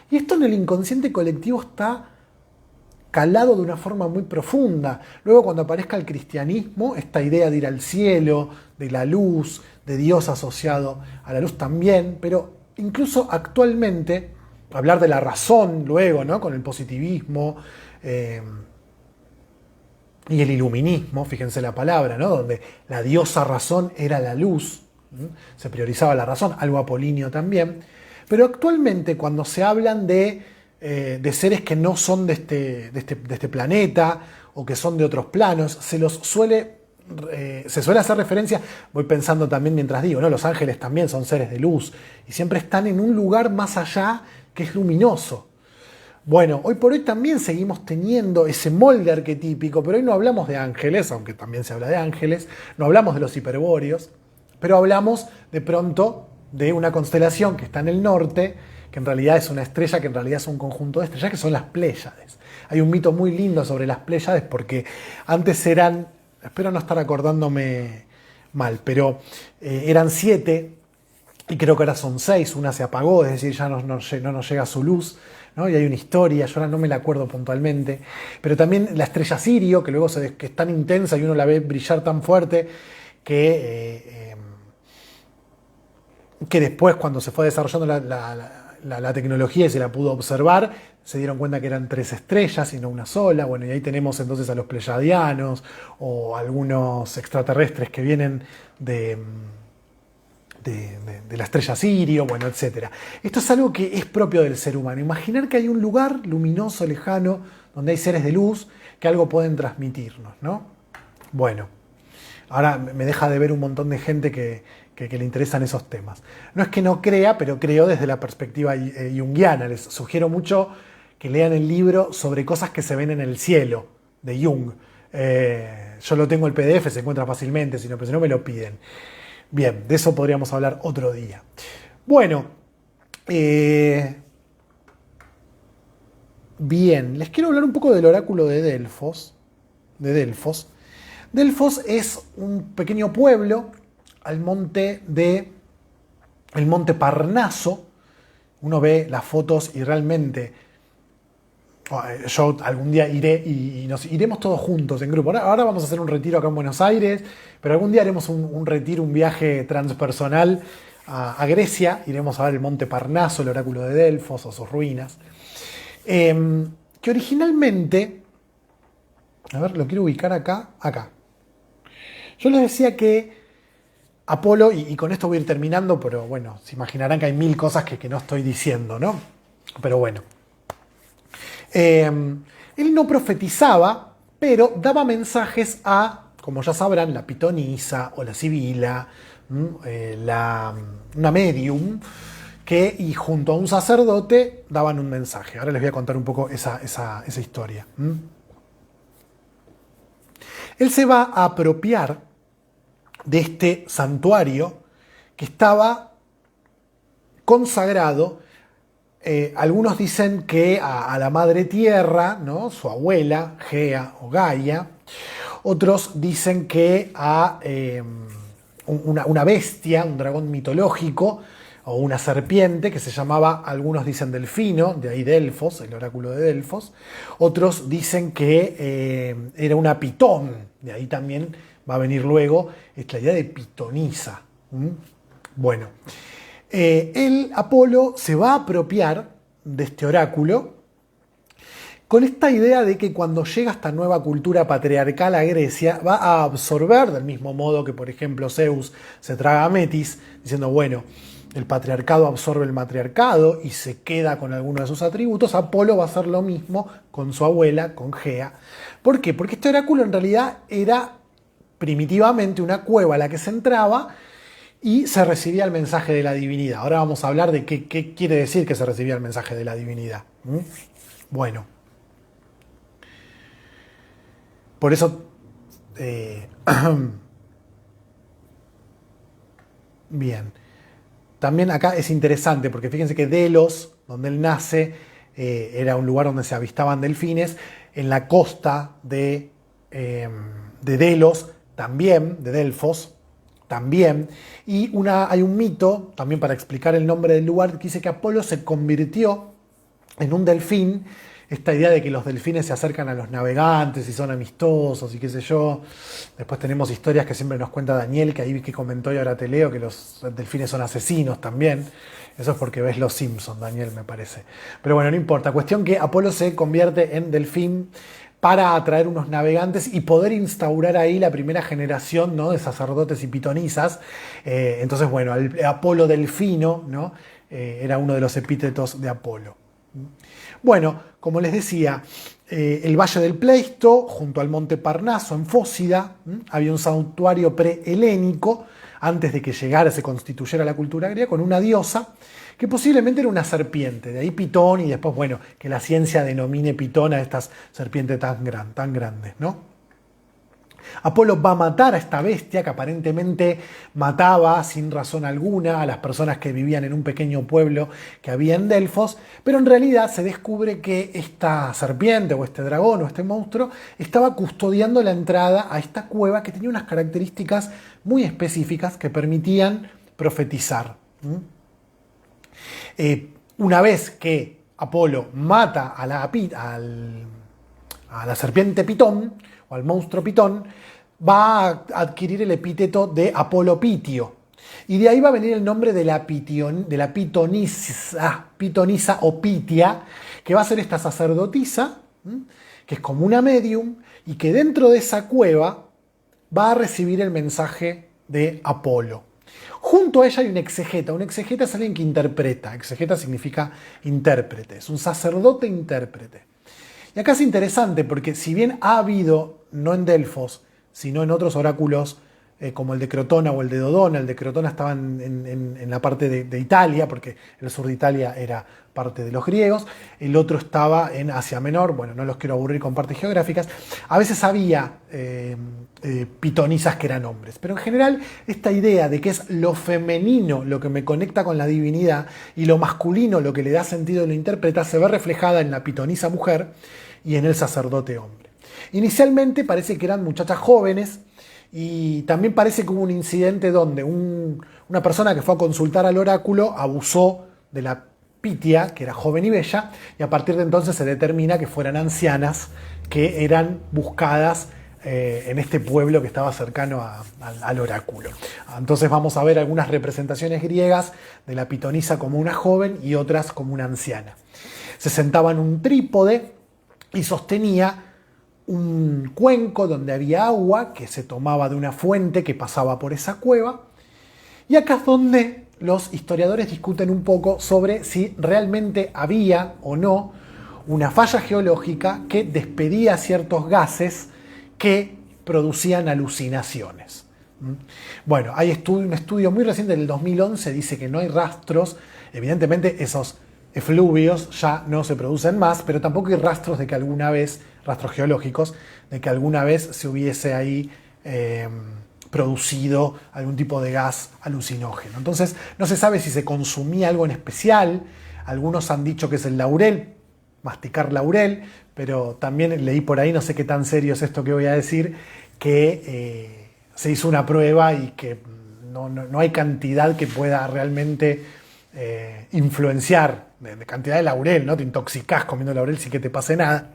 Y esto en el inconsciente colectivo está calado de una forma muy profunda. Luego, cuando aparezca el cristianismo, esta idea de ir al cielo, de la luz, de Dios asociado a la luz también, pero incluso actualmente, hablar de la razón luego, ¿no? Con el positivismo y el iluminismo, fíjense la palabra, ¿no? Donde la diosa razón era la luz, se priorizaba la razón, algo apolíneo también, pero actualmente cuando se hablan de seres que no son de este planeta o que son de otros planos, se suele hacer referencia, voy pensando también mientras digo, ¿no? Los ángeles también son seres de luz y siempre están en un lugar más allá que es luminoso. Bueno, hoy por hoy también seguimos teniendo ese molde arquetípico, pero hoy no hablamos de ángeles, aunque también se habla de ángeles, no hablamos de los hiperbóreos, pero hablamos de pronto de una constelación que está en el norte, que en realidad es una estrella, que en realidad es un conjunto de estrellas, que son las Pléyades. Hay un mito muy lindo sobre las Pléyades porque antes eran, espero no estar acordándome mal, pero eran 7 y creo que ahora son 6, una se apagó, es decir, ya no nos llega su luz, ¿no? Y hay una historia, yo ahora no me la acuerdo puntualmente, pero también la estrella Sirio, que luego que es tan intensa y uno la ve brillar tan fuerte que después cuando se fue desarrollando la tecnología y se la pudo observar, se dieron cuenta que eran 3 estrellas y no una sola. Bueno, y ahí tenemos entonces a los pleyadianos o algunos extraterrestres que vienen de la estrella Sirio, bueno, etc. Esto es algo que es propio del ser humano. Imaginar que hay un lugar luminoso, lejano, donde hay seres de luz que algo pueden transmitirnos, ¿no? Bueno, ahora me deja de ver un montón de gente que le interesan esos temas. No es que no crea, pero creo desde la perspectiva junguiana. Les sugiero mucho que lean el libro sobre cosas que se ven en el cielo, de Jung. Yo lo tengo el PDF, se encuentra fácilmente, si no me lo piden. Bien, de eso podríamos hablar otro día. Bueno, bien, les quiero hablar un poco del oráculo de Delfos. Delfos es un pequeño pueblo al el monte Parnaso. Uno ve las fotos y realmente, Yo algún día iré y nos iremos todos juntos en grupo. Ahora vamos a hacer un retiro acá en Buenos Aires, pero algún día haremos un retiro, un viaje transpersonal a Grecia. Iremos a ver el Monte Parnaso, el oráculo de Delfos o sus ruinas. Que originalmente, a ver, lo quiero ubicar acá. Yo les decía que Apolo, y con esto voy a ir terminando, pero bueno, se imaginarán que hay mil cosas que no estoy diciendo, ¿no? Pero bueno. Él no profetizaba, pero daba mensajes a, como ya sabrán, la pitonisa o la sibila, una medium, y junto a un sacerdote daban un mensaje. Ahora les voy a contar un poco esa historia. Él se va a apropiar de este santuario que estaba consagrado. Algunos dicen que a la madre tierra, ¿no? Su abuela, Gea o Gaia. Otros dicen que a una bestia, un dragón mitológico o una serpiente que se llamaba, algunos dicen Delfino, de ahí Delfos, el oráculo de Delfos. Otros dicen que era una pitón, de ahí también va a venir luego la idea de pitonisa. Bueno. El Apolo se va a apropiar de este oráculo con esta idea de que cuando llega esta nueva cultura patriarcal a Grecia va a absorber, del mismo modo que por ejemplo Zeus se traga a Metis, diciendo bueno, el patriarcado absorbe el matriarcado y se queda con alguno de sus atributos. Apolo va a hacer lo mismo con su abuela, con Gea. ¿Por qué? Porque este oráculo en realidad era primitivamente una cueva a la que se entraba y se recibía el mensaje de la divinidad. Ahora vamos a hablar de qué quiere decir que se recibía el mensaje de la divinidad. Bueno. Por eso... bien. También acá es interesante, porque fíjense que Delos, donde él nace, era un lugar donde se avistaban delfines. En la costa de Delos, también, de Delfos, también, y hay un mito, también para explicar el nombre del lugar, que dice que Apolo se convirtió en un delfín. Esta idea de que los delfines se acercan a los navegantes y son amistosos y qué sé yo. Después tenemos historias que siempre nos cuenta Daniel, que ahí que comentó y ahora te leo, que los delfines son asesinos también. Eso es porque ves Los Simpsons, Daniel, me parece. Pero bueno, no importa. Cuestión que Apolo se convierte en delfín para atraer unos navegantes y poder instaurar ahí la primera generación, ¿no?, de sacerdotes y pitonisas. Entonces, bueno, el Apolo delfino, ¿no?, era uno de los epítetos de Apolo. Bueno, como les decía, el Valle del Pleisto, junto al Monte Parnaso, en Fócida, había un santuario prehelénico, antes de que llegara, se constituyera la cultura griega, con una diosa, que posiblemente era una serpiente, de ahí Pitón, y después, bueno, que la ciencia denomine Pitón a estas serpientes tan grandes, ¿no? Apolo va a matar a esta bestia que aparentemente mataba sin razón alguna a las personas que vivían en un pequeño pueblo que había en Delfos, pero en realidad se descubre que esta serpiente o este dragón o este monstruo estaba custodiando la entrada a esta cueva que tenía unas características muy específicas que permitían profetizar. Una vez que Apolo mata a la serpiente Pitón, o al monstruo Pitón, va a adquirir el epíteto de Apolo Pitio. Y de ahí va a venir el nombre de la pitonisa o Pitia, que va a ser esta sacerdotisa, que es como una medium, y que dentro de esa cueva va a recibir el mensaje de Apolo. Junto a ella hay un exegeta. Un exegeta es alguien que interpreta. Exegeta significa intérprete. Es un sacerdote intérprete. Y acá es interesante porque si bien ha habido, no en Delfos, sino en otros oráculos como el de Crotona o el de Dodona. El de Crotona estaba en la parte de Italia, porque el sur de Italia era parte de los griegos. El otro estaba en Asia Menor. Bueno, no los quiero aburrir con partes geográficas. A veces había pitonisas que eran hombres. Pero en general, esta idea de que es lo femenino lo que me conecta con la divinidad y lo masculino lo que le da sentido y lo interpreta, se ve reflejada en la pitonisa mujer y en el sacerdote hombre. Inicialmente parece que eran muchachas jóvenes, y también parece que hubo un incidente donde una persona que fue a consultar al oráculo abusó de la Pitia, que era joven y bella, y a partir de entonces se determina que fueran ancianas que eran buscadas en este pueblo que estaba cercano al oráculo. Entonces vamos a ver algunas representaciones griegas de la pitonisa como una joven y otras como una anciana. Se sentaba en un trípode y sostenía un cuenco donde había agua que se tomaba de una fuente que pasaba por esa cueva. Y acá es donde los historiadores discuten un poco sobre si realmente había o no una falla geológica que despedía ciertos gases que producían alucinaciones. Bueno, hay un estudio muy reciente del 2011, dice que no hay rastros, evidentemente esos efluvios ya no se producen más, pero tampoco hay rastros de que alguna vez, rastros geológicos, de que alguna vez se hubiese ahí producido algún tipo de gas alucinógeno. Entonces no se sabe si se consumía algo en especial, algunos han dicho que es el laurel, masticar laurel, pero también leí por ahí, no sé qué tan serio es esto que voy a decir, que se hizo una prueba y que no hay cantidad que pueda realmente influenciar, de cantidad de laurel, ¿no? Te intoxicás comiendo laurel sin que te pase nada.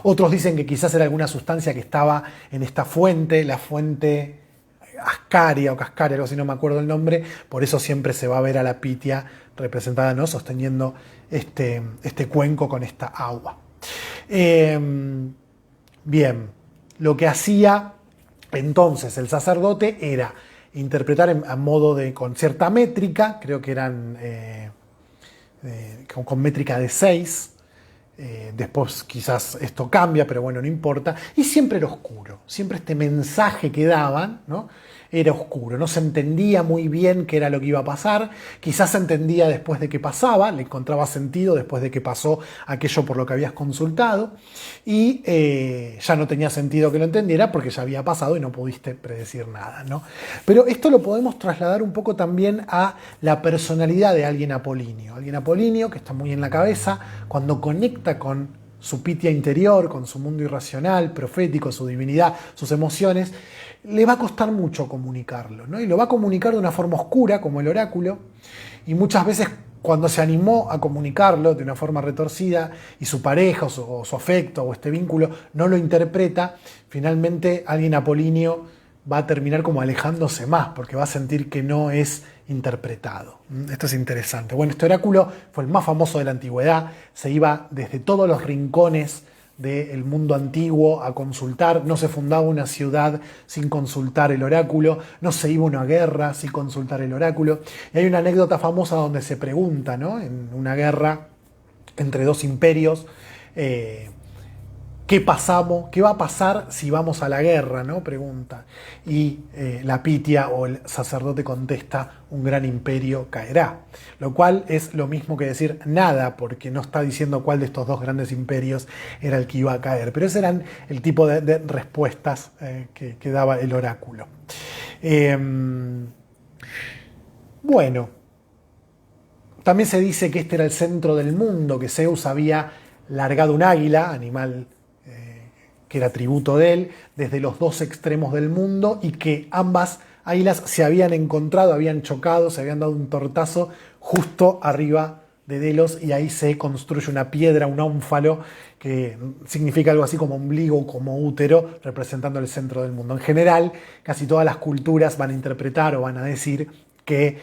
Otros dicen que quizás era alguna sustancia que estaba en esta fuente, la fuente Ascaria o Cascaria, algo así, no me acuerdo el nombre, por eso siempre se va a ver a la Pitia representada, ¿no? Sosteniendo este cuenco con esta agua. Bien, lo que hacía entonces el sacerdote era interpretar a modo de, con cierta métrica, creo que eran con métrica de 6, después quizás esto cambia, pero bueno, no importa, y siempre era oscuro, siempre este mensaje que daban, ¿no? Era oscuro, no se entendía muy bien qué era lo que iba a pasar, quizás se entendía después de que pasaba, le encontraba sentido después de que pasó aquello por lo que habías consultado, y ya no tenía sentido que lo entendiera porque ya había pasado y no pudiste predecir nada, ¿no? Pero esto lo podemos trasladar un poco también a la personalidad de alguien apolíneo. Alguien apolíneo que está muy en la cabeza, cuando conecta con su Pitia interior, con su mundo irracional, profético, su divinidad, sus emociones, le va a costar mucho comunicarlo, ¿no? Y lo va a comunicar de una forma oscura, como el oráculo, y muchas veces cuando se animó a comunicarlo de una forma retorcida y su pareja o su afecto o este vínculo no lo interpreta, finalmente alguien apolíneo va a terminar como alejándose más porque va a sentir que no es interpretado. Esto es interesante. Bueno, este oráculo fue el más famoso de la antigüedad, se iba desde todos los rincones del mundo antiguo a consultar, no se fundaba una ciudad sin consultar el oráculo, no se iba a una guerra sin consultar el oráculo. Y hay una anécdota famosa donde se pregunta, ¿no? En una guerra entre dos imperios, ¿qué va a pasar si vamos a la guerra? ¿No? Pregunta. Y la Pitia o el sacerdote contesta, un gran imperio caerá. Lo cual es lo mismo que decir nada, porque no está diciendo cuál de estos dos grandes imperios era el que iba a caer. Pero ese eran el tipo de respuestas que daba el oráculo. Bueno, también se dice que este era el centro del mundo, que Zeus había largado un águila, animal que era tributo de él, desde los dos extremos del mundo y que ambas águilas se habían encontrado, habían chocado, se habían dado un tortazo justo arriba de Delos y ahí se construye una piedra, un ónfalo, que significa algo así como ombligo, como útero, representando el centro del mundo. En general, casi todas las culturas van a interpretar o van a decir que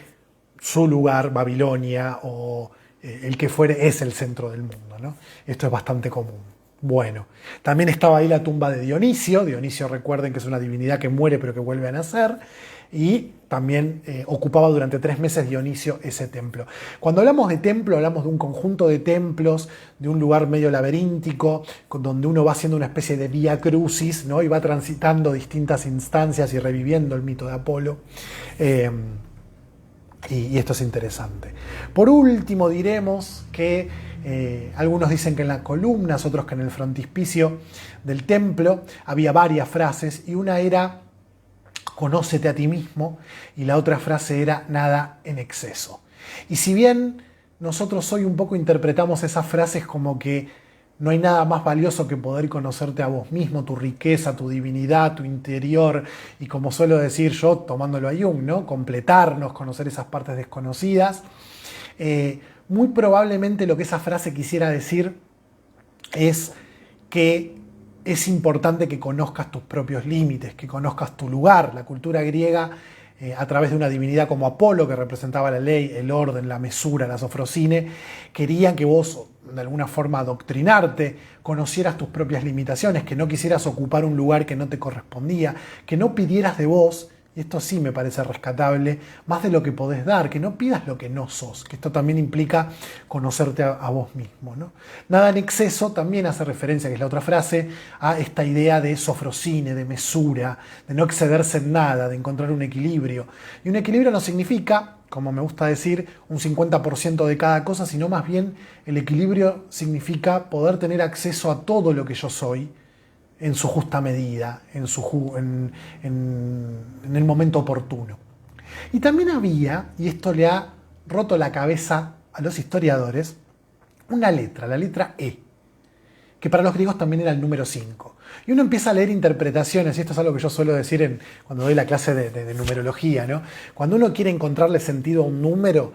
su lugar, Babilonia o el que fuere, es el centro del mundo, ¿no? Esto es bastante común. Bueno, también estaba ahí la tumba de Dionisio. Dionisio, recuerden que es una divinidad que muere pero que vuelve a nacer. Y también ocupaba durante 3 meses Dionisio ese templo. Cuando hablamos de templo, hablamos de un conjunto de templos, de un lugar medio laberíntico, donde uno va haciendo una especie de vía crucis, ¿no? Y va transitando distintas instancias y reviviendo el mito de Apolo. Y esto es interesante. Por último, diremos que algunos dicen que en las columnas, otros que en el frontispicio del templo había varias frases y una era conócete a ti mismo y la otra frase era nada en exceso. Y si bien nosotros hoy un poco interpretamos esas frases como que no hay nada más valioso que poder conocerte a vos mismo, tu riqueza, tu divinidad, tu interior, y como suelo decir yo, tomándolo a Jung, ¿no? Completarnos, conocer esas partes desconocidas. muy probablemente lo que esa frase quisiera decir es que es importante que conozcas tus propios límites, que conozcas tu lugar. La cultura griega, a través de una divinidad como Apolo, que representaba la ley, el orden, la mesura, la sofrosine, querían que vos, de alguna forma, adoctrinarte, conocieras tus propias limitaciones, que no quisieras ocupar un lugar que no te correspondía, que no pidieras de vos, y esto sí me parece rescatable, más de lo que podés dar, que no pidas lo que no sos, que esto también implica conocerte a vos mismo, ¿no? Nada en exceso también hace referencia, que es la otra frase, a esta idea de sofrosine, de mesura, de no excederse en nada, de encontrar un equilibrio. Y un equilibrio no significa, como me gusta decir, un 50% de cada cosa, sino más bien el equilibrio significa poder tener acceso a todo lo que yo soy, en su justa medida, en el momento oportuno. Y también había, y esto le ha roto la cabeza a los historiadores, una letra, la letra E, que para los griegos también era el número 5. Y uno empieza a leer interpretaciones, y esto es algo que yo suelo decir cuando doy la clase de numerología, ¿no? Cuando uno quiere encontrarle sentido a un número,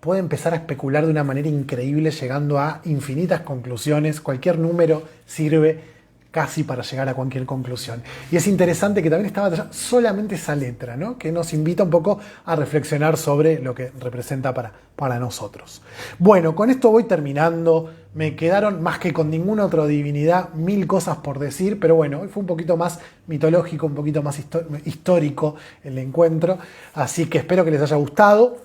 puede empezar a especular de una manera increíble, llegando a infinitas conclusiones. Cualquier número sirve casi para llegar a cualquier conclusión. Y es interesante que también estaba solamente esa letra, ¿no? Que nos invita un poco a reflexionar sobre lo que representa para nosotros. Bueno, con esto voy terminando. Me quedaron, más que con ninguna otra divinidad, 1000 cosas por decir, pero bueno, hoy fue un poquito más mitológico, un poquito más histórico el encuentro, así que espero que les haya gustado.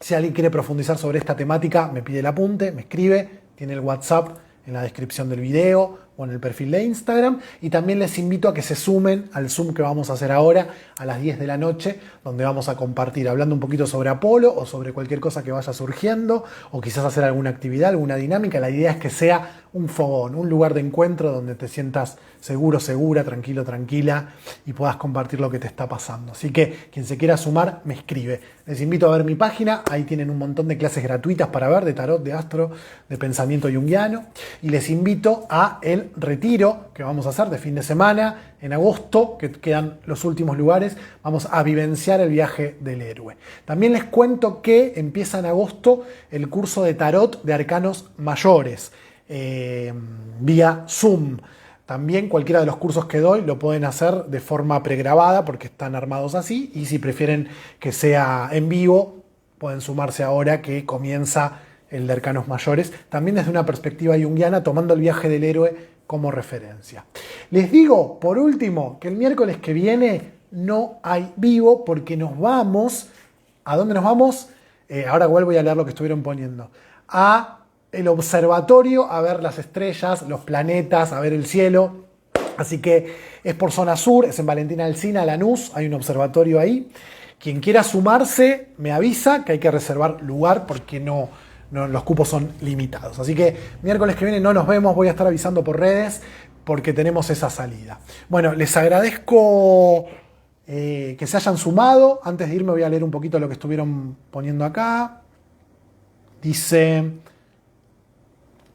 Si alguien quiere profundizar sobre esta temática, me pide el apunte, me escribe, tiene el WhatsApp en la descripción del video o en el perfil de Instagram, y también les invito a que se sumen al Zoom que vamos a hacer ahora a las 10 de la noche, donde vamos a compartir hablando un poquito sobre Apolo o sobre cualquier cosa que vaya surgiendo, o quizás hacer alguna actividad, alguna dinámica. La idea es que sea un fogón, un lugar de encuentro donde te sientas seguro, segura, tranquilo, tranquila, y puedas compartir lo que te está pasando. Así que quien se quiera sumar, me escribe. Les invito a ver mi página, ahí tienen un montón de clases gratuitas para ver, de tarot, de astro, de pensamiento junguiano, y les invito a el retiro que vamos a hacer de fin de semana en agosto, que quedan los últimos lugares. Vamos a vivenciar el viaje del héroe. También les cuento que empieza en agosto el curso de tarot de arcanos mayores, vía Zoom. También cualquiera de los cursos que doy lo pueden hacer de forma pregrabada porque están armados así, y si prefieren que sea en vivo, pueden sumarse ahora que comienza el de arcanos mayores, también desde una perspectiva junguiana, tomando el viaje del héroe como referencia. Les digo, por último, que el miércoles que viene no hay vivo porque nos vamos. ¿A dónde nos vamos? Ahora vuelvo a leer lo que estuvieron poniendo. A el observatorio, a ver las estrellas, los planetas, a ver el cielo. Así que es por zona sur, es en Valentina Alsina, Lanús, hay un observatorio ahí. Quien quiera sumarse, me avisa que hay que reservar lugar porque no, los cupos son limitados. Así que miércoles que viene no nos vemos, voy a estar avisando por redes porque tenemos esa salida. Bueno, les agradezco que se hayan sumado. Antes de irme voy a leer un poquito lo que estuvieron poniendo acá. Dice: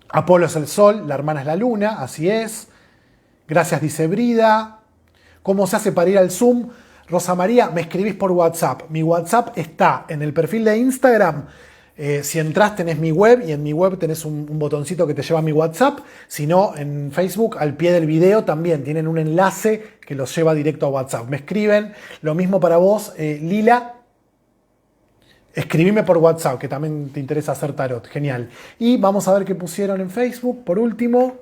Apolo es el sol, la hermana es la luna, así es. Gracias, dice Brida. ¿Cómo se hace para ir al Zoom? Rosa María, me escribís por WhatsApp. Mi WhatsApp está en el perfil de Instagram. Si entras tenés mi web, y en mi web tenés un botoncito que te lleva a mi WhatsApp. Si no, en Facebook, al pie del video, también tienen un enlace que los lleva directo a WhatsApp. Me escriben. Lo mismo para vos, Lila. Escribime por WhatsApp, que también te interesa hacer tarot. Genial. Y vamos a ver qué pusieron en Facebook. Por último,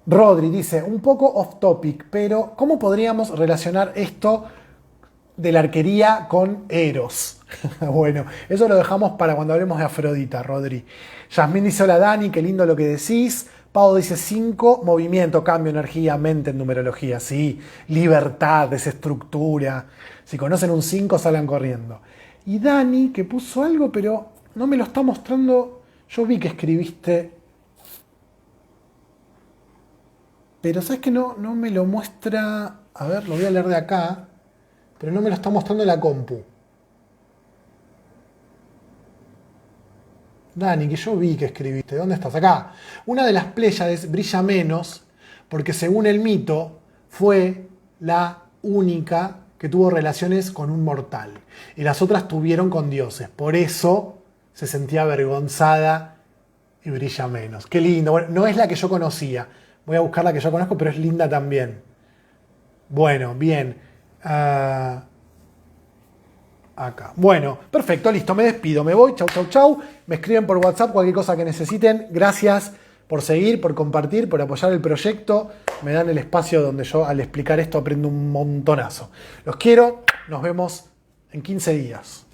Rodri dice, un poco off topic, pero ¿cómo podríamos relacionar esto de la arquería con Eros? Bueno, eso lo dejamos para cuando hablemos de Afrodita, Rodri. Yasmín dice, hola Dani, qué lindo lo que decís. Pau dice 5, movimiento, cambio, energía, mente en numerología, sí. Libertad, desestructura. Si conocen un 5, salgan corriendo. Y Dani, que puso algo, pero no me lo está mostrando. Yo vi que escribiste, pero sabes que no me lo muestra. A ver, lo voy a leer de acá, pero no me lo está mostrando en la compu. Dani, que yo vi que escribiste. ¿Dónde estás? Acá. Una de las Pléyades brilla menos porque según el mito fue la única que tuvo relaciones con un mortal y las otras tuvieron con dioses. Por eso se sentía avergonzada y brilla menos. Qué lindo. Bueno, no es la que yo conocía. Voy a buscar la que yo conozco, pero es linda también. Bueno, bien. Acá. Bueno, perfecto, listo. Me despido. Me voy. Chau, chau, chau. Me escriben por WhatsApp cualquier cosa que necesiten. Gracias por seguir, por compartir, por apoyar el proyecto. Me dan el espacio donde yo al explicar esto aprendo un montonazo. Los quiero. Nos vemos en 15 días.